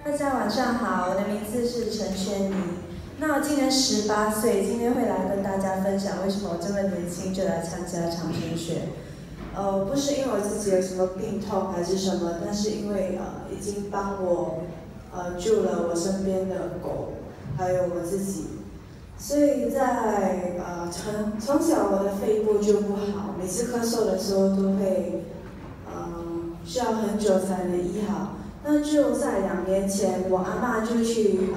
大家晚上好，我的名字是陈轩妮。那我今年18岁，今天会来跟大家分享为什么我这么年轻就来参加长春学。不是因为我自己有什么病痛还是什么，但是因为已经帮我救了我身边的狗，还有我自己。所以在从小我的肺部就不好，每次咳嗽的时候都会需要很久才能医好。那就在2年前，我阿嬷就去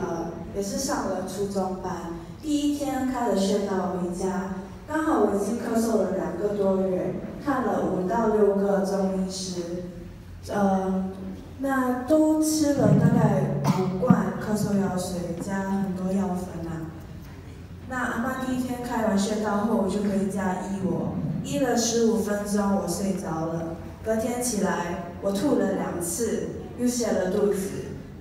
也是上了初中班，第一天开了宣导回家，刚好我已经咳嗽了2个多月，看了5到6个中医师，那都吃了大概5罐咳嗽药水加很多药粉啊。那阿嬷第一天开完宣导后，我就回家医我，医了15分钟，我睡着了。隔天起来，我吐了2次，又泻了肚子。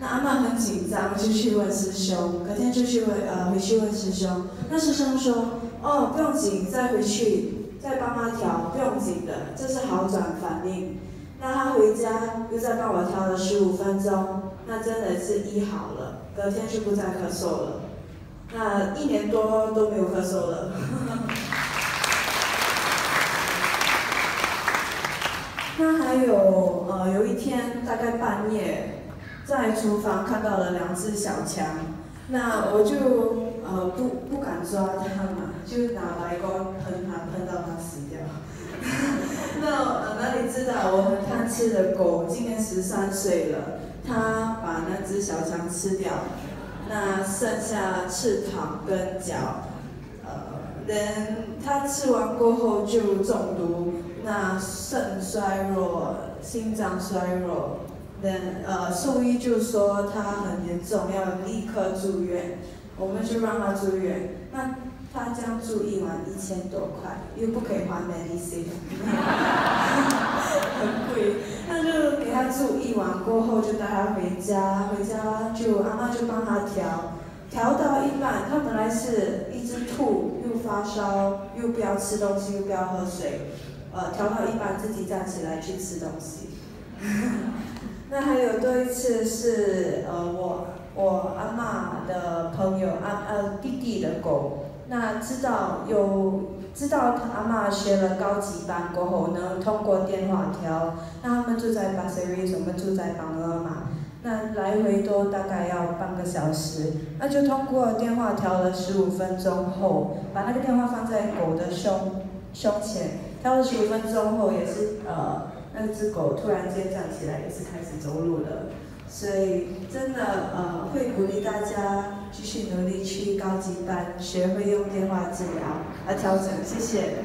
那阿嬷很紧张，就去问师兄。隔天就回去问师兄。那师兄说：“哦，不用紧，再回去再帮他调，不用紧的，这是好转反应。”那他回家又再帮我调了15分钟，那真的是医好了。隔天就不再咳嗽了。那1年多都没有咳嗽了。那还有一天大概半夜，在厨房看到了2只小强，那我就不敢抓它嘛，就拿来锅喷到它死掉。那哪里知道我很贪吃的狗今年13岁了，它把那只小强吃掉，那剩下翅膀跟脚，它吃完过后就中毒。那肾衰弱、心脏衰弱，兽医就说他很严重，要立刻住院，我们就让他住院。那他这样住1晚1000多块，又不可以还 medicine， 很贵。那就给他住1晚过后，就带他回家，就阿嬷就帮他调到一半，他本来是一直吐，又发烧，又不要吃东西，又不要喝水。调到一半自己站起来去吃东西。那还有多一次是我阿嬷的朋友弟弟的狗，那知道他阿嬷学了高级班过后能通过电话调，那他们住在巴塞瑞，我们住在邦尔嘛，那来回都大概要半个小时，那就通过电话调了15分钟后，把那个电话放在狗的胸前。调了15分钟后，也是那只狗突然间站起来，也是开始走路了。所以真的会鼓励大家继续努力去高级班，学会用电话治疗来调整。谢谢。